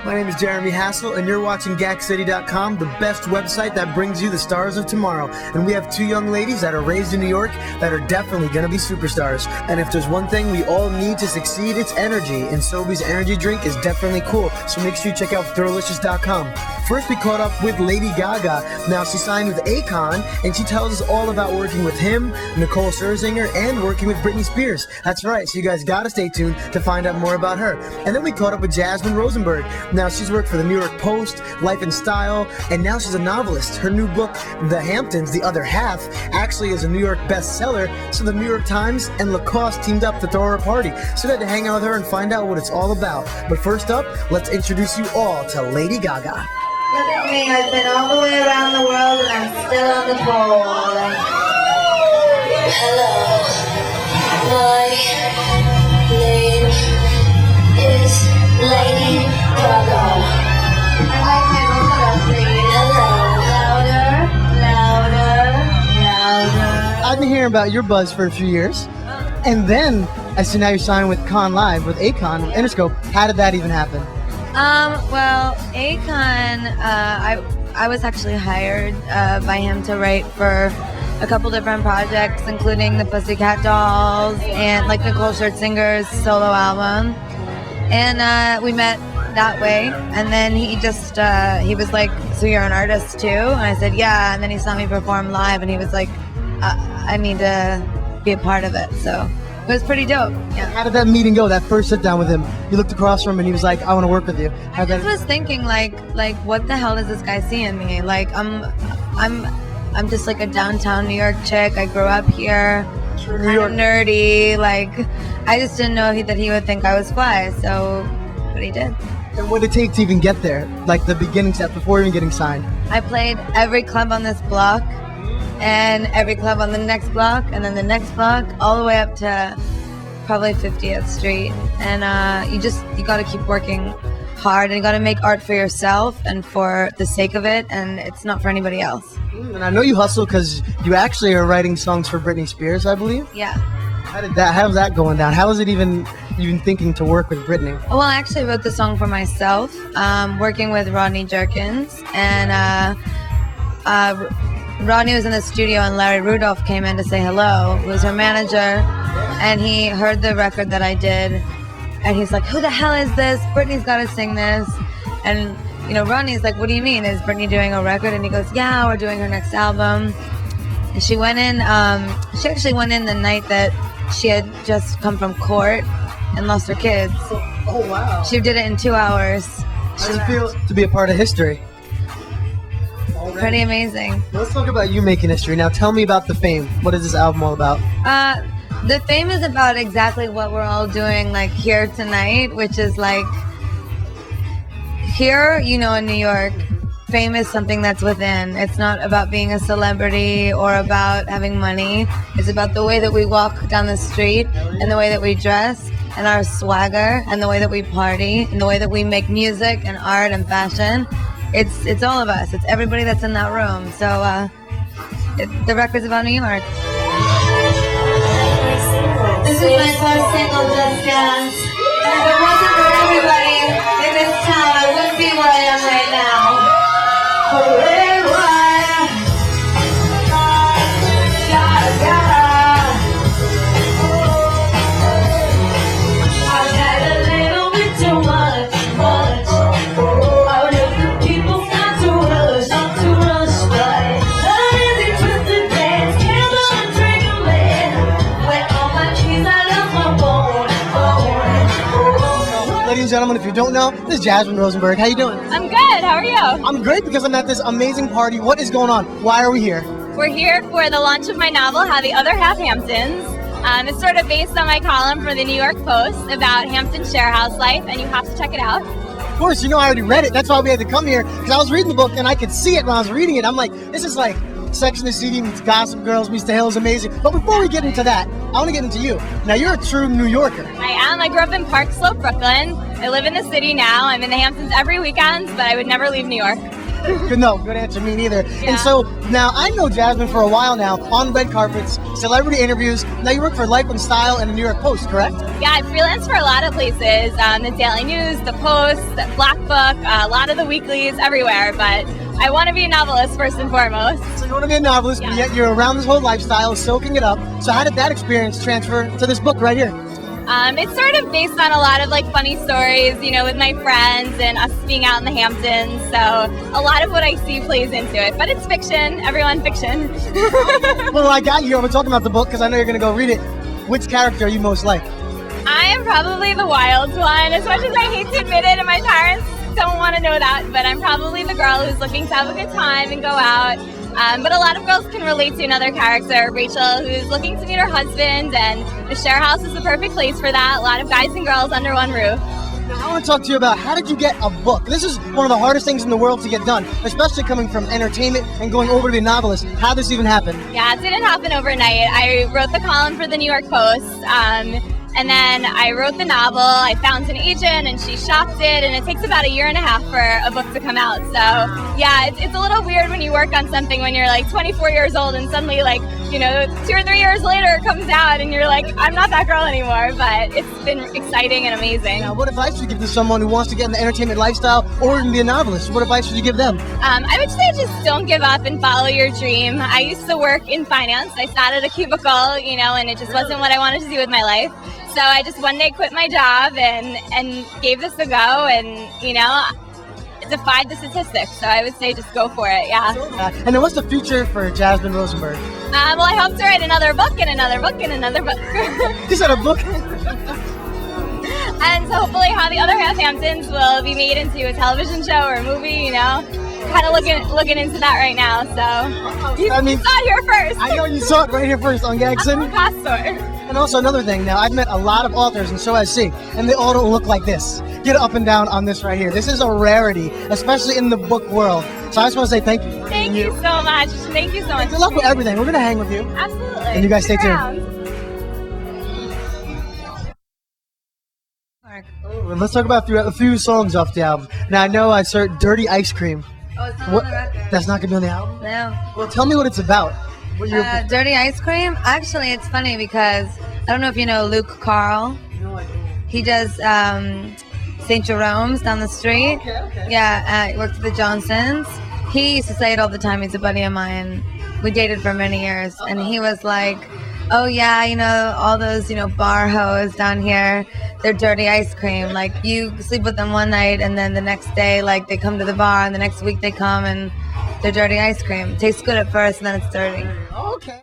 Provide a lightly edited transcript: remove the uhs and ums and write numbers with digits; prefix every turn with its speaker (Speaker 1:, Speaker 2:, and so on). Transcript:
Speaker 1: My name is Jeremy Hassel, and you're watching Gakcity.com, the best website that brings you the stars of tomorrow. And we have two young ladies that are raised in New York that are definitely going to be superstars. And if there's one thing we all need to succeed, it's energy. And Sobeys energy drink is definitely cool. So make sure you check out Thrillicious.com. First, we caught up with Lady Gaga. Now, she signed with Akon, and she tells us all about working with him, Nicole Scherzinger, and working with Britney Spears. That's right, so you guys got to stay tuned to find out more about her. And then we caught up with Jasmin Rosemberg. Now, she's worked for the New York Post, Life and Style, and now she's a novelist. Her new book, The Hamptons, The Other Half, actually is a New York bestseller, so the New York Times and Lacoste teamed up to throw her a party. So we had to hang out with her and find out what it's all about. But first up, let's introduce you all to Lady Gaga.
Speaker 2: Look at me, I've been all the way around the world and I'm still on the pole.
Speaker 3: Hello, my name is Lady Gaga.
Speaker 2: I can't shut up, please. Louder.
Speaker 1: I've been hearing about your buzz for a few years. And then I see now you're signing with Con Live with Akon, Interscope. How did that even happen?
Speaker 4: Well, Akon, I was actually hired by him to write for a couple different projects, including the Pussycat Dolls and like Nicole Scherzinger's solo album. And we met that way. And then he just, he was like, so you're an artist too? And I said, yeah. And then he saw me perform live and he was like, I need to be a part of it. So it was pretty dope. Yeah.
Speaker 1: How did that meeting go? That first sit down with him, you looked across from him and he was like, I want to work with you.
Speaker 4: I just was thinking like what the hell does this guy see in me? Like I'm just like a downtown New York chick. I grew up here.
Speaker 1: New York
Speaker 4: Nerdy. Like I just didn't know that he would think I was fly. So, but he did.
Speaker 1: And what did it take to even get there? Like the beginning step before even getting signed?
Speaker 4: I played every club on this block. And every club on the next block, and then the next block, all the way up to probably 50th Street. And you got to keep working hard, and you got to make art for yourself and for the sake of it, and it's not for anybody else.
Speaker 1: And I know you hustle because you actually are writing songs for Britney Spears, I believe.
Speaker 4: Yeah.
Speaker 1: How's that going down? How is it even thinking to work with Britney?
Speaker 4: Well, I actually wrote the song for myself, working with Rodney Jerkins, and Rodney was in the studio and Larry Rudolph came in to say hello, who was her manager, and he heard the record that I did, and he's like, who the hell is this? Britney's got to sing this. And, Rodney's like, what do you mean? Is Britney doing a record? And he goes, yeah, we're doing her next album. And she went in, she actually went in the night that she had just come from court and lost her kids.
Speaker 1: Oh, wow.
Speaker 4: She did it in 2 hours.
Speaker 1: How does it feel to be a part of history?
Speaker 4: Pretty amazing.
Speaker 1: Let's talk about you making history. Now tell me about The Fame. What is this album all about?
Speaker 4: The Fame is about exactly what we're all doing like here tonight, which is like here, in New York, fame is something that's within. It's not about being a celebrity or about having money. It's about the way that we walk down the street and the way that we dress and our swagger and the way that we party and the way that we make music and art and fashion. It's all of us. It's everybody that's in that room. So the record's about New York.
Speaker 2: This is my first single, Just Dance. And if it wasn't for everybody in this town, I wouldn't be where I am right now.
Speaker 1: Ladies and gentlemen, if you don't know, this is Jasmin Rosemberg. How you doing?
Speaker 5: I'm good. How are you?
Speaker 1: I'm great because I'm at this amazing party. What is going on? Why are we here?
Speaker 5: We're here for the launch of my novel, How the Other Half Hamptons. It's sort of based on my column for the New York Post about Hampton share house life, and you have to check it out.
Speaker 1: Of course, I already read it. That's why we had to come here, because I was reading the book and I could see it when I was reading it. I'm like, this is like Sex and the City meets Gossip Girls meets The Hill is amazing. But before we get into that, I want to get into you. Now, you're a true New Yorker.
Speaker 5: I am. I grew up in Park Slope, Brooklyn. I live in the city now. I'm in the Hamptons every weekend, but I would never leave New York.
Speaker 1: Good answer. Me neither.
Speaker 5: Yeah.
Speaker 1: And so now I know Jasmine for a while now on red carpets, celebrity interviews. Now you work for Life and Style and the New York Post, correct?
Speaker 5: Yeah, I freelance for a lot of places. The Daily News, the Post, the Black Book, a lot of the weeklies, everywhere. But I want to be a novelist first and foremost.
Speaker 1: So you want to be a novelist, but yet you're around this whole lifestyle, soaking it up. So how did that experience transfer to this book right here?
Speaker 5: It's sort of based on a lot of like funny stories, you know, with my friends and us being out in the Hamptons. So a lot of what I see plays into it, but it's fiction. Everyone fiction.
Speaker 1: Well, I got you here. We're talking about the book because I know you're going to go read it. Which character are you most like?
Speaker 5: I am probably the wild one, as much as I hate to admit it, and my parents don't want to know that, but I'm probably the girl who's looking to have a good time and go out. But a lot of girls can relate to another character, Rachel, who's looking to meet her husband, and the share house is the perfect place for that. A lot of guys and girls under one roof.
Speaker 1: Now, I want to talk to you about how did you get a book? This is one of the hardest things in the world to get done, especially coming from entertainment and going over to be a novelist. How did this even happen?
Speaker 5: Yeah, it didn't happen overnight. I wrote the column for the New York Post. And then I wrote the novel, I found an agent and she shopped it, and it takes about 1.5 years for a book to come out. So yeah, it's a little weird when you work on something when you're like 24 years old and suddenly like, you know, 2 or 3 years later it comes out and you're like, I'm not that girl anymore, but it's been exciting and amazing.
Speaker 1: Now, what advice would you give to someone who wants to get in the entertainment lifestyle or even be a novelist? What advice would you give them?
Speaker 5: I would say just don't give up and follow your dream. I used to work in finance. I sat at a cubicle, you know, and it just wasn't what I wanted to do with my life. So I just one day quit my job and gave this a go, and you know, defied the statistics. So I would say just go for it, yeah.
Speaker 1: And then what's the future for Jasmin Rosemberg?
Speaker 5: Well, I hope to write another book and another book and another book.
Speaker 1: You said a book?
Speaker 5: And so hopefully how the other half Hamptons will be made into a television show or a movie, you know. Kind of looking into that right now, so you saw it here first.
Speaker 1: I know you saw it right here first on Gakcity. And also another thing, now I've met a lot of authors, and so has she, and they all don't look like this. Get up and down on this right here. This is a rarity, especially in the book world. So I just want to say thank you.
Speaker 5: Thank you so much. Thank you so much.
Speaker 1: Good luck with everything. We're going to hang with you.
Speaker 5: Absolutely.
Speaker 1: And you guys stay tuned. Let's talk about a few songs off the album. Now I know I heard Dirty Ice Cream.
Speaker 4: Oh, it's not on the record.
Speaker 1: That's not going to be on the album?
Speaker 4: No.
Speaker 1: Well, tell me what it's about.
Speaker 4: Dirty Ice Cream? Actually, it's funny because I don't know if you know Luke Carl.
Speaker 1: No idea.
Speaker 4: He does St. Jerome's down the street.
Speaker 1: Okay.
Speaker 4: Yeah, he works at the Johnsons. He used to say it all the time. He's a buddy of mine. We dated for many years. And he was like, oh yeah, you know, all those, you know, bar hoes down here, they're dirty ice cream. Like, you sleep with them one night and then the next day, like, they come to the bar and the next week they come and they're dirty ice cream. Tastes good at first and then it's dirty.
Speaker 1: Okay.